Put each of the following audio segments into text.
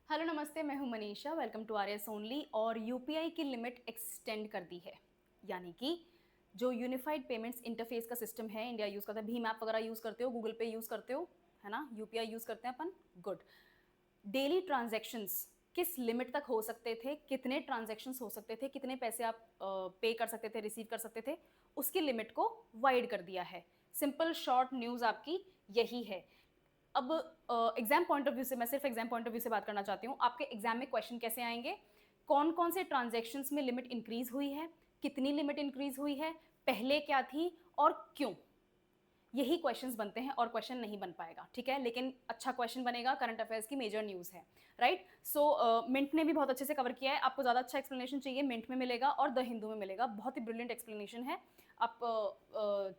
Hello नमस्ते, मैं हूं Manisha. Welcome to RS only. और यूपीआई की लिमिट एक्सटेंड कर दी है, यानी कि जो यूनिफाइड पेमेंट्स इंटरफेस का सिस्टम है, इंडिया यूज़ करता है। भीम ऐप वगैरह यूज़ करते हो, गूगल पे यूज़ करते हो, है ना। यूपीआई यूज़ करते हैं अपन। गुड। डेली ट्रांजैक्शंस किस लिमिट तक हो सकते थे, कितने ट्रांजैक्शंस हो सकते थे, कितने पैसे आप पे कर सकते थे, रिसीव कर सकते थे, उसकी लिमिट को वाइड कर दिया है। सिंपल शॉर्ट न्यूज़ आपकी यही है। अब एग्जाम पॉइंट ऑफ व्यू से, मैं सिर्फ एग्जाम पॉइंट ऑफ व्यू से बात करना चाहती हूँ। आपके एग्जाम में क्वेश्चन कैसे आएंगे? कौन कौन से ट्रांजेक्शन्स में लिमिट इंक्रीज हुई है, कितनी लिमिट इंक्रीज हुई है, पहले क्या थी और क्यों, यही क्वेश्चंस बनते हैं। और क्वेश्चन नहीं बन पाएगा, ठीक है, लेकिन अच्छा क्वेश्चन बनेगा। करंट अफेयर्स की मेजर न्यूज़ है, राइट। सो मिंट ने भी बहुत अच्छे से कवर किया है। आपको ज़्यादा अच्छा एक्सप्लेनेशन चाहिए, मिंट में मिलेगा और द हिंदू में मिलेगा। बहुत ही ब्रिलियंट एक्सप्लेनेशन है, आप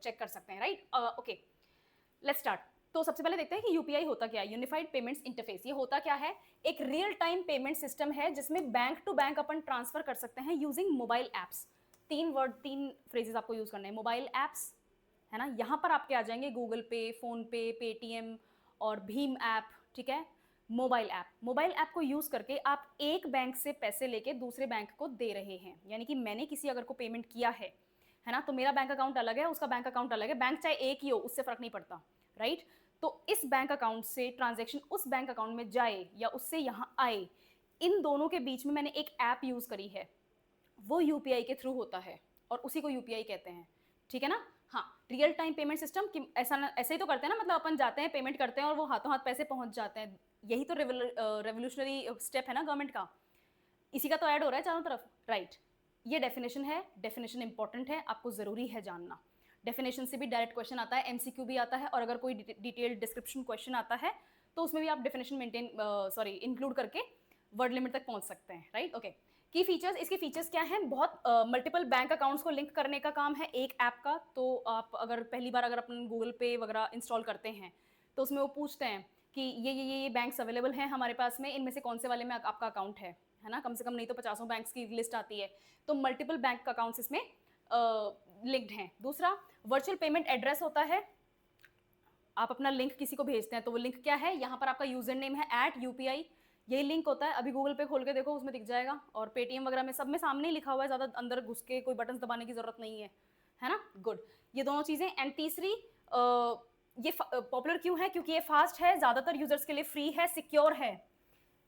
चेक कर सकते हैं, राइट। Okay, let's start. तो सबसे पहले देखते हैं कि यूपीआई होता क्या है। यूनिफाइड पेमेंट्स इंटरफेस, ये होता क्या है? एक रियल टाइम पेमेंट सिस्टम है जिसमें बैंक टू बैंक अपन ट्रांसफर कर सकते हैं यूजिंग मोबाइल एप्स। तीन वर्ड, तीन फ्रेजेस आपको यूज करने हैं। मोबाइल एप्स, है ना। यहां पर आपके आ जाएंगे गूगल पे, फोन पे, पेटीएम और भीम ऐप, ठीक है। मोबाइल ऐप को यूज करके आप एक बैंक से पैसे लेके दूसरे बैंक को दे रहे हैं। यानी कि मैंने किसी अगर को पेमेंट किया है ना, तो मेरा बैंक अकाउंट अलग है, उसका बैंक अकाउंट अलग है। बैंक चाहे एक ही हो, उससे फर्क नहीं पड़ता, राइट। तो इस बैंक अकाउंट से ट्रांजैक्शन उस बैंक अकाउंट में जाए या उससे यहां आए, इन दोनों के बीच में मैंने एक ऐप यूज करी है, वो यूपीआई के थ्रू होता है और उसी को यूपीआई कहते हैं, ठीक है ना। हाँ, रियल टाइम पेमेंट सिस्टम कि ऐसे ही तो करते हैं ना, मतलब अपन जाते हैं, पेमेंट करते हैं और वो हाथों हाथ पैसे पहुंच जाते हैं। यही तो रेवोल्यूशनरी स्टेप है ना गवर्नमेंट का। इसी का तो ऐड हो रहा है चारों तरफ, राइट। ये डेफिनेशन है, डेफिनेशन इंपॉर्टेंट है, आपको जरूरी है जानना। डेफिनेशन से भी डायरेक्ट क्वेश्चन आता है, एमसीक्यू भी आता है, और अगर कोई डिटेल्ड डिस्क्रिप्शन क्वेश्चन आता है तो उसमें भी आप डेफिनेशन मेंटेन इंक्लूड करके वर्ड लिमिट तक पहुंच सकते हैं, राइट। ओके, की फीचर्स, इसके फीचर्स क्या हैं? बहुत मल्टीपल बैंक अकाउंट्स को लिंक करने का काम है एक ऐप का। तो आप अगर पहली बार अगर अपन गूगल पे वगैरह इंस्टॉल करते हैं तो उसमें वो पूछते हैं कि ये बैंक्स अवेलेबल हैं हमारे पास में, इनमें से कौन से वाले में आपका अकाउंट है ना। कम से कम नहीं तो 50 बैंक्स की लिस्ट आती है। तो मल्टीपल बैंक अकाउंट्स इसमें लिंक्ड हैं। दूसरा, वर्चुअल पेमेंट एड्रेस होता है। आप अपना लिंक किसी को भेजते हैं तो वो लिंक क्या है? यहाँ पर आपका यूजर नेम है @UPI, यही लिंक होता है। अभी गूगल पे खोल के देखो, उसमें दिख जाएगा। और पेटीएम वगैरह में सब में सामने ही लिखा हुआ है, ज़्यादा अंदर घुस के कोई बटन दबाने की जरूरत नहीं है ना। गुड, ये दोनों चीज़ें। एंड तीसरी, ये पॉपुलर क्यों है? क्योंकि ये फास्ट है, ज़्यादातर यूजर्स के लिए फ्री है, सिक्योर है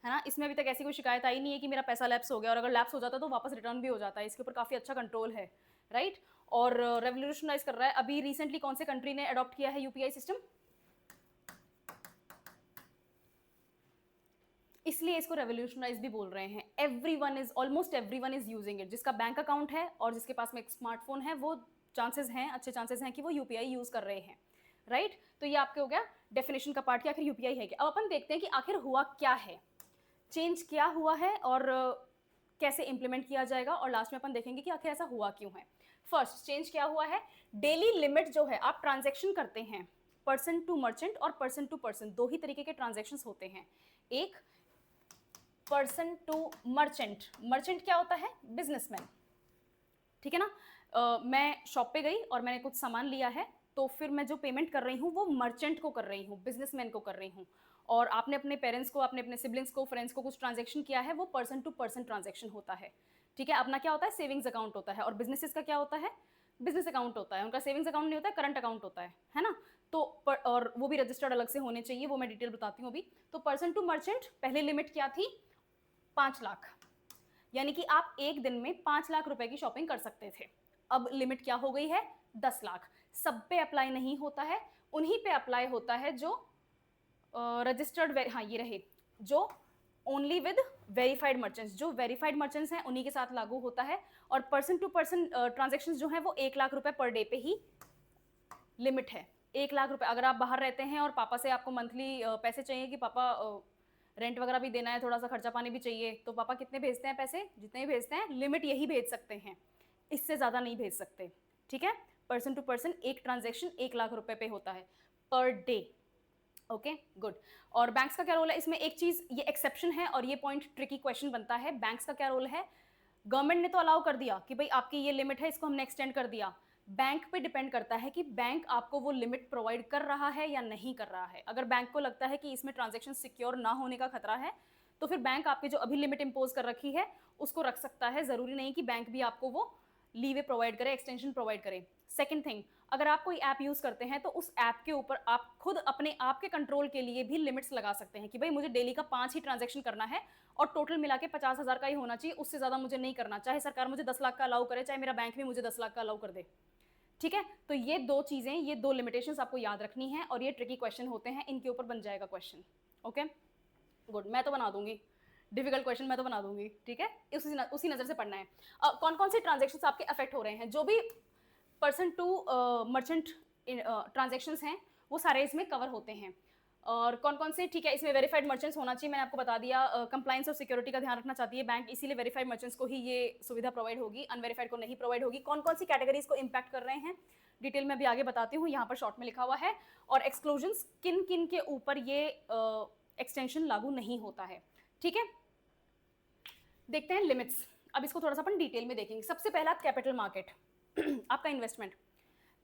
ना। इसमें अभी तक ऐसी कोई शिकायत आई नहीं है कि मेरा पैसा लैप्स हो गया, और अगर लैप्स हो जाता है तो वापस रिटर्न भी हो जाता है। इसके ऊपर काफ़ी अच्छा कंट्रोल है, राइट। और रेवोल्यूशनाइज कर रहा है। अभी रिसेंटली कौन से कंट्री ने अडॉप्ट किया है यूपीआई सिस्टम? इसलिए इसको रेवोल्यूशनाइज भी बोल रहे हैं। Everyone is, almost everyone is using it. जिसका बैंक अकाउंट है और जिसके पास में एक स्मार्टफोन है, वो चांसेस हैं, अच्छे चांसेस हैं कि वो यूपीआई यूज कर रहे हैं, राइट। तो ये आपके हो गया डेफिनेशन का पार्ट कि आखिर यूपीआई है क्या। अब अपन देखते हैं कि आखिर हुआ क्या है, चेंज क्या हुआ है, और कैसे इंप्लीमेंट किया जाएगा, और लास्ट में अपन देखेंगे कि आखिर ऐसा हुआ क्यों है। फर्स्ट, चेंज क्या हुआ है? डेली लिमिट जो है, आप ट्रांजैक्शन करते हैं पर्सन टू मर्चेंट और पर्सन टू पर्सन, दो ही तरीके के ट्रांजैक्शंस होते हैं। एक पर्सन टू मर्चेंट, मर्चेंट क्या होता है? बिजनेसमैन, ठीक है ना। मैं शॉप पे गई और मैंने कुछ सामान लिया है, तो फिर मैं जो पेमेंट कर रही हूँ वो मर्चेंट को कर रही हूँ, बिजनेसमैन को कर रही हूँ। और आपने अपने पेरेंट्स को, आपने अपने सिबलिंग्स को, फ्रेंड्स को कुछ ट्रांजेक्शन किया है, वो पर्सन टू पर्सन ट्रांजेक्शन होता है, ठीक है। अपना क्या होता है? सेविंग्स अकाउंट होता है। और बिजनेसेस का क्या होता है? बिजनेस अकाउंट होता है। उनका सेविंग्स अकाउंट नहीं होता है, करंट अकाउंट होता है ना। तो और वो भी रजिस्टर्ड अलग से होने चाहिए, वो मैं डिटेल बताती हूँ अभी। तो पर्सन टू मर्चेंट, पहले लिमिट क्या थी? 5 लाख, यानी कि आप एक दिन में 5 लाख रुपए की शॉपिंग कर सकते थे। अब लिमिट क्या हो गई है? 10 लाख। सब पे अप्लाई नहीं होता है, उन्हीं पे अप्लाई होता है जो रजिस्टर्ड, हाँ ये रहे, जो ओनली विद वेरीफाइड मर्चेंट्स, जो वेरीफाइड मर्चेंट्स हैं उन्हीं के साथ लागू होता है। और पर्सन टू पर्सन ट्रांजेक्शन जो है वो 1 लाख रुपए पर डे पे ही लिमिट है। 1 लाख रुपए। अगर आप बाहर रहते हैं और पापा से आपको मंथली पैसे चाहिए कि पापा रेंट वगैरह भी देना है, थोड़ा सा खर्चा पानी भी चाहिए, तो पापा कितने भेजते हैं पैसे? जितने ही भेजते हैं, लिमिट यही भेज सकते हैं, इससे ज़्यादा नहीं भेज सकते, ठीक है। पर्सन टू पर्सन एक ट्रांजेक्शन 1 लाख रुपए पे होता है पर डे। Okay, good. और बैंक्स का क्या रोल है इसमें? एक चीज, ये एक्सेप्शन है और ये पॉइंट ट्रिकी क्वेश्चन बनता है। बैंक्स का क्या रोल है? गवर्नमेंट ने तो अलाउ कर दिया कि भाई आपकी ये लिमिट है, इसको हमने एक्सटेंड कर दिया। बैंक पे डिपेंड करता है कि बैंक आपको वो लिमिट प्रोवाइड कर रहा है या नहीं कर रहा है। अगर बैंक को लगता है कि इसमें ट्रांजेक्शन सिक्योर ना होने का खतरा है, तो फिर बैंक आपके जो अभी लिमिट इम्पोज कर रखी है उसको रख सकता है, ज़रूरी नहीं कि बैंक भी आपको वो लीवे प्रोवाइड करे, एक्सटेंशन प्रोवाइड करे। सेकंड थिंग, अगर आप कोई ऐप यूज़ करते हैं तो उस ऐप के ऊपर आप खुद अपने आप के कंट्रोल के लिए भी लिमिट्स लगा सकते हैं कि भाई मुझे डेली का 5 ही ट्रांजैक्शन करना है और टोटल मिला के 50,000 का ही होना चाहिए, उससे ज़्यादा मुझे नहीं करना, चाहे सरकार मुझे 10 लाख का अलाउ करे, चाहे मेरा बैंक भी मुझे 10 लाख का अलाउ कर दे। ठीक है, तो ये दो चीज़ें, ये दो लिमिटेशंस आपको याद रखनी है और ये ट्रिकी क्वेश्चन होते हैं, इनके ऊपर बन जाएगा क्वेश्चन। ओके गुड, मैं तो बना दूंगी, डिफिकल्ट क्वेश्चन मैं तो बना दूंगी। ठीक है, उसी नज़र से पढ़ना है। कौन कौन से ट्रांजेक्शन्स आपके अफेक्ट हो रहे हैं, जो भी पर्सन टू मर्चेंट ट्रांजेक्शंस हैं वो सारे इसमें कवर होते हैं। और कौन कौन से, ठीक है, इसमें वेरीफाइड मर्चेंट्स होना चाहिए, मैंने आपको बता दिया। कंप्लाइंस और सिक्योरिटी का ध्यान रखना चाहती है बैंक, इसीलिए वेरीफाइड मर्चेंट्स को ही ये सुविधा प्रोवाइड होगी, अनवेरीफाइड को नहीं प्रोवाइड होगी। कौन कौन सी कैटेगरीज को इम्पैक्ट कर रहे हैं डिटेल में अभी आगे बताती हूँ, यहाँ पर शॉर्ट में लिखा हुआ है। और एक्सक्लूजन्स किन किन के ऊपर ये एक्सटेंशन लागू नहीं होता है। ठीक है, देखते हैं लिमिट्स। अब इसको थोड़ा सा अपन डिटेल में देखेंगे। सबसे पहला कैपिटल मार्केट आपका इन्वेस्टमेंट,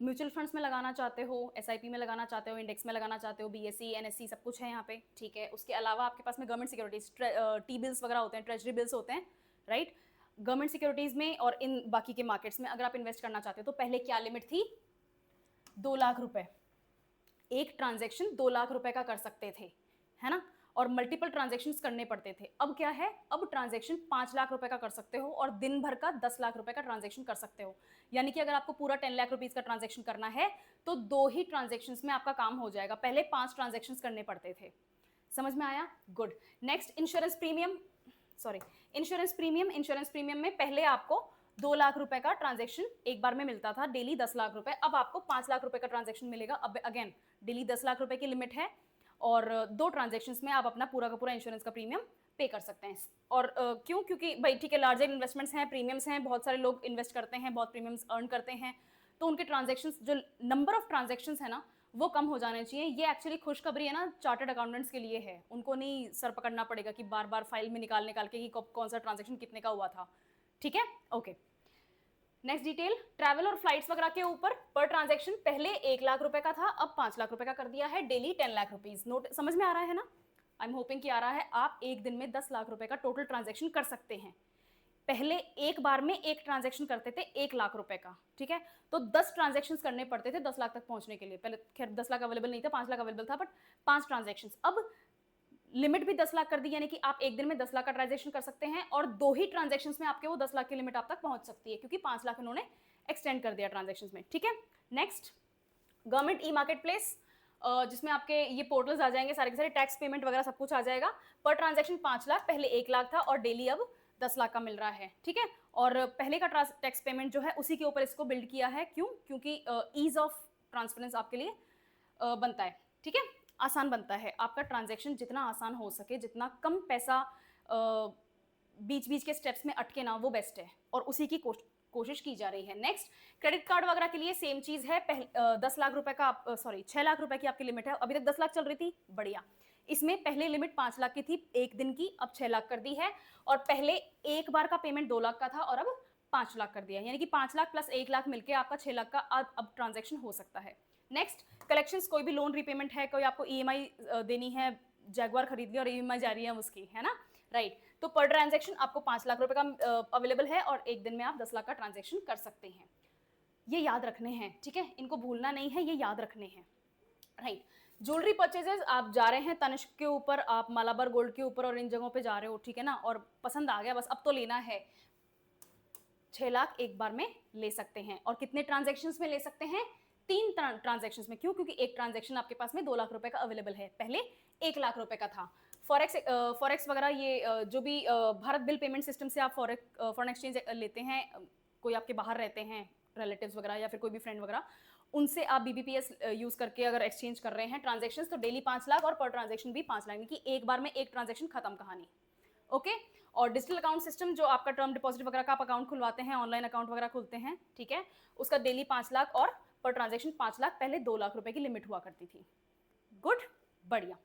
म्यूचुअल फंड्स में लगाना चाहते हो, एसआईपी में लगाना चाहते हो, इंडेक्स में लगाना चाहते हो, बीएससी एनएससी सब कुछ है यहाँ पे। ठीक है, उसके अलावा आपके पास में गवर्नमेंट सिक्योरिटीज, टी बिल्स वगैरह होते हैं, ट्रेजरी बिल्स होते हैं, राइट। गवर्नमेंट सिक्योरिटीज में और इन बाकी के मार्केट्स में अगर आप इन्वेस्ट करना चाहते हो तो पहले क्या लिमिट थी, 2 लाख रुपए, एक ट्रांजेक्शन 2 लाख रुपए का कर सकते थे, है ना, और मल्टीपल ट्रांजेक्शन्स करने पड़ते थे। अब क्या है, अब ट्रांजेक्शन 5 लाख रुपए का कर सकते हो और दिन भर का 10 लाख रुपए का ट्रांजेक्शन कर सकते हो। यानी कि अगर आपको पूरा 10 लाख रुपीज़ का ट्रांजेक्शन करना है तो 2 ही ट्रांजेक्शन्स में आपका काम हो जाएगा, पहले 5 ट्रांजेक्शन्स करने पड़ते थे। समझ में आया? Good. Next, insurance premium, insurance premium में पहले आपको 2 लाख रुपए का ट्रांजेक्शन एक बार में मिलता था, डेली 10 लाख रुपए, अब आपको 5 लाख रुपए का ट्रांजेक्शन मिलेगा। अब अगेन डेली 10 लाख रुपए की लिमिट है और 2 ट्रांजेक्शन्स में आप अपना पूरा का पूरा इंश्योरेंस का प्रीमियम पे कर सकते हैं। और क्यों, क्योंकि भाई ठीक है, लार्जर इन्वेस्टमेंट्स हैं, प्रीमियम्स हैं, बहुत सारे लोग इन्वेस्ट करते हैं, बहुत प्रीमियम्स अर्न करते हैं, तो उनके ट्रांजेक्शन्स, जो नंबर ऑफ ट्रांजेक्शन्स है ना, वो कम हो जाने चाहिए। ये एक्चुअली खुशखबरी है ना चार्टर्ड अकाउंटेंट्स के लिए है, उनको नहीं सर पकड़ना पड़ेगा कि बार बार फाइल में निकाल के कि कौन सा ट्रांजेक्शन कितने का हुआ था। ठीक है, ओके। नेक्स्ट डिटेल, ट्रैवल और फ्लाइट्स वगैरह के ऊपर पर ट्रांजैक्शन पहले 1 लाख रुपए का था, अब 5 लाख रुपए का कर दिया है, डेली 10 लाख रुपीज। नोट समझ में आ रहा है ना? आई एम होपिंग कि आ रहा है। आप एक दिन में 10 लाख रुपए का टोटल ट्रांजैक्शन कर सकते हैं। पहले एक बार में एक ट्रांजैक्शन करते थे 1 लाख रुपए का, ठीक है, तो 10 ट्रांजैक्शंस करने पड़ते थे 10 लाख तक पहुंचने के लिए। पहले खैर 10 लाख अवेलेबल नहीं था, 5 लाख अवेलेबल था, बट 5 ट्रांजैक्शंस। अब लिमिट भी 10 लाख कर दी, यानी कि आप एक दिन में 10 लाख का ट्रांजैक्शन कर सकते हैं और 2 ही ट्रांजैक्शंस में आपके वो 10 लाख की लिमिट आप तक पहुंच सकती है, क्योंकि 5 लाख उन्होंने एक्सटेंड कर दिया ट्रांजैक्शंस में। ठीक है, next, government e market place, जिसमें आपके ये पोर्टल्स आ जाएंगे, सारे के सारे टैक्स पेमेंट वगैरह सब कुछ आ जाएगा। पर ट्रांजैक्शन 5 लाख, पहले 1 लाख था और डेली अब 10 लाख का मिल रहा है। ठीक है, और पहले का टैक्स पेमेंट जो है उसी के ऊपर इसको बिल्ड किया है। क्यों? क्योंकि ईज ऑफ ट्रांसपेरेंस आपके लिए बनता है। ठीक है, आसान बनता है, आपका ट्रांजैक्शन जितना आसान हो सके, जितना कम पैसा बीच बीच के स्टेप्स में अटके ना, वो बेस्ट है और उसी की कोशिश की जा रही है। नेक्स्ट, क्रेडिट कार्ड वगैरह के लिए सेम चीज है। 10 लाख रुपए का 6 लाख रुपए की आपकी लिमिट है, अभी तक 10 लाख चल रही थी, बढ़िया। इसमें पहले लिमिट 5 लाख की थी एक दिन की, अब 6 लाख कर दी है, और पहले एक बार का पेमेंट 2 लाख का था और अब 5 लाख कर दिया है, यानी कि 5 लाख प्लस 1 लाख मिलकर आपका 6 लाख का अब ट्रांजेक्शन हो सकता है। नेक्स्ट, कलेक्शंस, कोई भी लोन रीपेमेंट है, कोई आपको ईएमआई देनी है, जैगुआर खरीद ली और ईएमआई जा रही है उसकी, है ना, राइट, तो पर ट्रांजैक्शन आपको 5 लाख रुपए का अवेलेबल है और एक दिन में आप 10 लाख का ट्रांजैक्शन कर सकते हैं। ये याद रखने हैं, ठीक है, इनको भूलना नहीं है, ये याद रखने हैं, राइट। ज्वेलरी परचेजेस, आप जा रहे हैं तनिष्क के ऊपर, आप मालाबार गोल्ड के ऊपर और इन जगहों पे जा रहे हो, ठीक है ना, और पसंद आ गया, बस अब तो लेना है, 6 लाख एक बार में ले सकते हैं। और कितने ट्रांजैक्शंस में ले सकते हैं? 3 ट्रांजैक्शंस में। क्यों? क्योंकि एक ट्रांजैक्शन आपके पास में 2 लाख रुपए का अवेलेबल है, पहले 1 लाख रुपए का था। फॉरेक्स वगैरह, ये जो भी भारत बिल पेमेंट सिस्टम से आप फॉरेन एक्सचेंज लेते हैं, कोई आपके बाहर रहते हैं रिलेटिव्स वगैरह या फिर कोई भी फ्रेंड वगैरह, उनसे आप बीबीपीएस यूज करके अगर एक्सचेंज कर रहे हैं ट्रांजैक्शंस, तो डेली 5 लाख और पर ट्रांजैक्शन भी 5 लाख, यानी कि एक बार में एक ट्रांजैक्शन खत्म कहानी। ओके, और डिजिटल अकाउंट सिस्टम, जो आपका टर्म डिपॉजिट वगैरह का आप अकाउंट खुलवाते हैं, ऑनलाइन अकाउंट वगैरह खुलते हैं, ठीक है, उसका डेली 5 लाख और पर ट्रांजैक्शन 5 लाख, पहले 2 लाख रुपए की लिमिट हुआ करती थी। गुड, बढ़िया।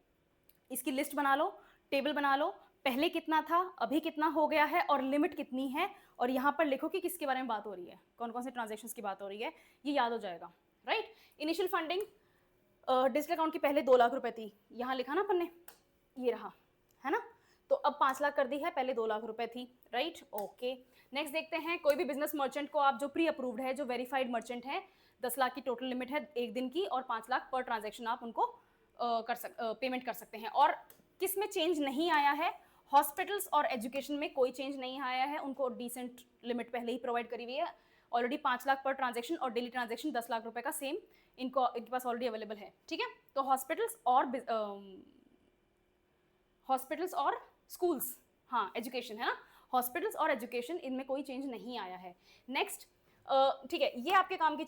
इसकी लिस्ट बना लो, टेबल बना लो, पहले कितना था, अभी कितना हो गया है और लिमिट कितनी है, और यहाँ पर लिखो कि किसके बारे में बात हो रही है, कौन कौन से ट्रांजैक्शंस की बात हो रही है, ये याद हो जाएगा, right. Initial funding, digital account की पहले 2 लाख रुपए थी, यहाँ लिखा ना अपन ने, ये रहा, है ना, तो अब 5 लाख कर दी है, पहले 2 लाख रुपए थी, राइट? ओके, नेक्स्ट देखते हैं, कोई भी बिजनेस मर्चेंट को आप जो प्री अप्रूव्ड है, जो वेरीफाइड मर्चेंट है, 10 लाख की टोटल लिमिट है एक दिन की, और 5 लाख पर ट्रांजेक्शन आप उनको पेमेंट कर सकते हैं। और किस में चेंज नहीं आया है? हॉस्पिटल्स और एजुकेशन में कोई चेंज नहीं आया है, उनको डिसेंट लिमिट पहले ही प्रोवाइड करी हुई है ऑलरेडी, 5 लाख पर ट्रांजेक्शन, और डेली ट्रांजेक्शन 10 लाख रुपए का सेम इनके पास ऑलरेडी अवेलेबल है, ठीक है? तो हॉस्पिटल्स और स्कूल्स, हाँ एजुकेशन है ना, हॉस्पिटल्स और एजुकेशन, इनमें कोई चेंज नहीं आया है। नेक्स्ट, ठीक है, ये आपके काम की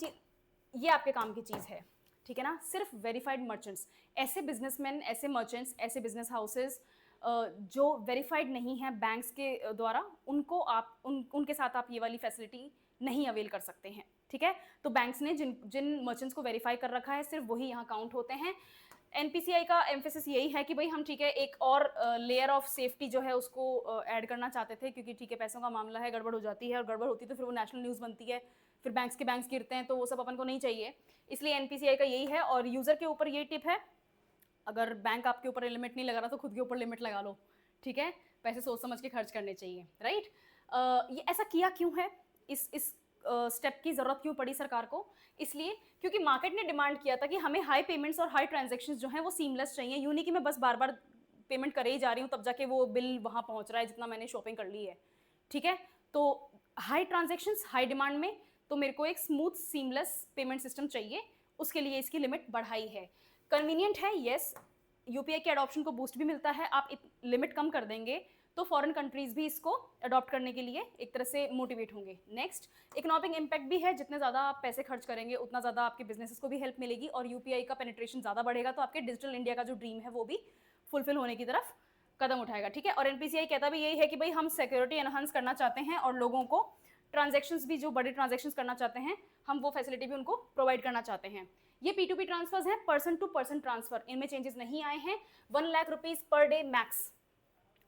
चीज़ है, ठीक है ना? सिर्फ वेरीफाइड मर्चेंट्स, ऐसे बिजनेसमैन, ऐसे मर्चेंट्स, ऐसे बिजनेस हाउसेज जो वेरीफाइड नहीं है बैंक्स के द्वारा, उनके साथ आप ये वाली फैसिलिटी नहीं अवेल कर सकते हैं, ठीक है? तो बैंक्स ने जिन मर्चेंट्स को वेरीफाई कर रखा है, सिर्फ वही यहाँ काउंट होते हैं। एनपीसीआई का एम्फेसिस यही है कि भाई हम, ठीक है, एक और लेयर ऑफ सेफ्टी जो है उसको ऐड करना चाहते थे, क्योंकि ठीक है पैसों का मामला है, गड़बड़ हो जाती है, और गड़बड़ होती है तो फिर वो नेशनल न्यूज़ बनती है, फिर बैंक्स गिरते हैं, तो वो सब अपन को नहीं चाहिए, इसलिए एनपीसीआई का यही है। और यूज़र के ऊपर ये टिप है, अगर बैंक आपके ऊपर लिमिट नहीं लगा रहा तो खुद के ऊपर लिमिट लगा लो, ठीक है? पैसे सोच समझ के खर्च करने चाहिए, राइट? ये ऐसा किया क्यों है, इस स्टेप की ज़रूरत क्यों पड़ी सरकार को? इसलिए क्योंकि मार्केट ने डिमांड किया था कि हमें हाई पेमेंट्स और हाई ट्रांजैक्शंस जो हैं वो सीमलेस चाहिए, यूँ नहीं कि मैं बस बार बार पेमेंट करे ही जा रही हूँ तब जाके वो बिल वहाँ पहुँच रहा है जितना मैंने शॉपिंग कर ली है, ठीक है? तो हाई ट्रांजैक्शंस, हाई डिमांड में, तो मेरे को एक स्मूथ सीमलेस पेमेंट सिस्टम चाहिए, उसके लिए इसकी लिमिट बढ़ाई है। कन्वीनियंट है, येस, यूपीआई के अडॉप्शन को बूस्ट भी मिलता है, आप लिमिट कम कर देंगे तो फॉरेन कंट्रीज भी इसको अडॉप्ट करने के लिए एक तरह से मोटिवेट होंगे। नेक्स्ट, इकोनॉमिक इम्पैक्ट भी है, जितने ज़्यादा आप पैसे खर्च करेंगे उतना ज़्यादा आपके बिजनेसेस को भी हेल्प मिलेगी, और यूपीआई का पेनिट्रेशन ज़्यादा बढ़ेगा तो आपके डिजिटल इंडिया का जो ड्रीम है वो भी फुलफिल होने की तरफ कदम उठाएगा, ठीक है? और एनपीसीआई कहता भी यही है कि भाई हम सिक्योरिटी एनहांस करना चाहते हैं, और लोगों को ट्रांजेक्शंस भी, जो बड़े ट्रांजेक्शंस करना चाहते हैं, हम वो फैसिलिटी भी उनको प्रोवाइड करना चाहते हैं। ये P2P ट्रांसफर्स हैं, पर्सन टू पर्सन ट्रांसफर, इनमें चेंजेस नहीं आए हैं। 1 lakh rupees per day max,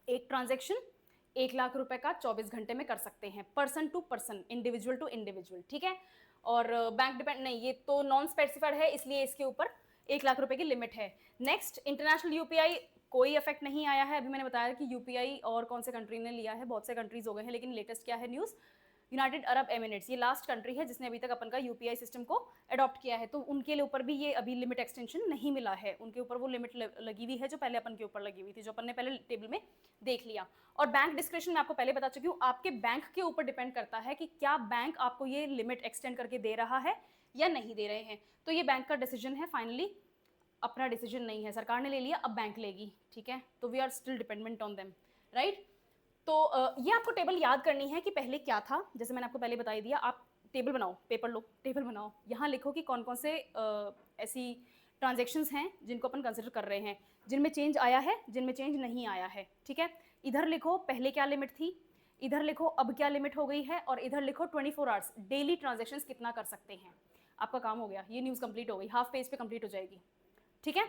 एक ट्रांजेक्शन 1 लाख रुपए का 24 घंटे में कर सकते हैं, person to person, individual to individual, ठीक है? और बैंक डिपेंड नहीं, ये तो नॉन स्पेसिफाइड है, इसलिए इसके ऊपर 1 लाख रुपए की लिमिट है। नेक्स्ट, इंटरनेशनल यूपीआई कोई इफेक्ट नहीं आया है, अभी मैंने बताया कि यूपीआई और कौन से कंट्री ने लिया है, बहुत से कंट्रीज हो गए हैं, लेकिन लेटेस्ट क्या है न्यूज़, यूनाइटेड अरब एमिरेट्स, ये लास्ट कंट्री है जिसने अभी तक अपन का यूपीआई सिस्टम को अडॉप्ट किया है, तो उनके ऊपर भी ये अभी लिमिट एक्सटेंशन नहीं मिला है, उनके ऊपर वो लिमिट लगी हुई है जो पहले अपन के ऊपर लगी हुई थी, जो अपन ने पहले टेबल में देख लिया। और बैंक डिस्क्रिप्शन मैं आपको पहले बता चुकी हूँ, आपके बैंक के ऊपर डिपेंड करता है कि क्या बैंक आपको ये लिमिट एक्सटेंड करके दे रहा है या नहीं दे रहे हैं, तो ये बैंक का डिसीजन है, फाइनली अपना डिसीजन नहीं है, सरकार ने ले लिया, अब बैंक लेगी, ठीक है? तो we are still dependent on them, right? तो ये आपको टेबल याद करनी है कि पहले क्या था, जैसे मैंने आपको पहले बता ही दिया, आप टेबल बनाओ, पेपर लो, टेबल बनाओ, यहाँ लिखो कि कौन कौन से ऐसी ट्रांजेक्शन्स हैं जिनको अपन कंसिडर कर रहे हैं, जिनमें चेंज आया है, जिनमें चेंज नहीं आया है, ठीक है? इधर लिखो पहले क्या लिमिट थी, इधर लिखो अब क्या लिमिट हो गई है, और इधर लिखो 24 आवर्स डेली ट्रांजेक्शन्स कितना कर सकते हैं। आपका काम हो गया, ये न्यूज़ कंप्लीट हो गई, हाफ पेज पे कंप्लीट हो जाएगी, ठीक है?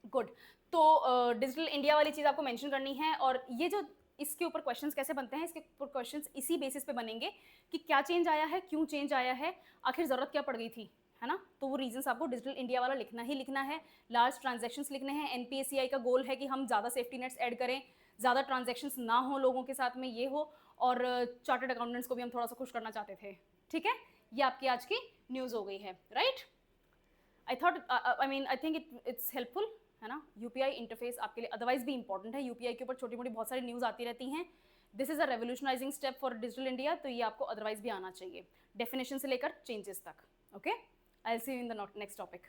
गुड। तो डिजिटल इंडिया वाली चीज़ आपको मेंशन करनी है, और ये जो इसके ऊपर क्वेश्चंस कैसे बनते हैं, इसके ऊपर क्वेश्चंस इसी बेसिस पे बनेंगे कि क्या चेंज आया है, क्यों चेंज आया है, आखिर ज़रूरत क्या पड़ गई थी, है ना? तो वो रीजंस आपको डिजिटल इंडिया वाला लिखना ही लिखना है, लार्ज ट्रांजैक्शंस लिखने हैं। एनपीएसीआई का गोल है कि हम ज़्यादा सेफ्टी नेट्स ऐड करें, ज़्यादा ट्रांजैक्शंस ना हो लोगों के साथ में, ये हो, और चार्टर्ड अकाउंटेंट्स को भी हम थोड़ा सा खुश करना चाहते थे, ठीक है? ये आपकी आज की न्यूज़ हो गई है, right? I think it's helpful, है ना? यूपीआई इंटरफेस आपके लिए अदरवाइज भी इंपॉर्टेंट है, यूपीआई के ऊपर छोटी मोटी बहुत सारी न्यूज़ आती रहती हैं, this is a revolutionising step for digital India, तो ये आपको अदरवाइज भी आना चाहिए, डेफिनेशन से लेकर चेंजेस तक, okay? I will see you in the next topic.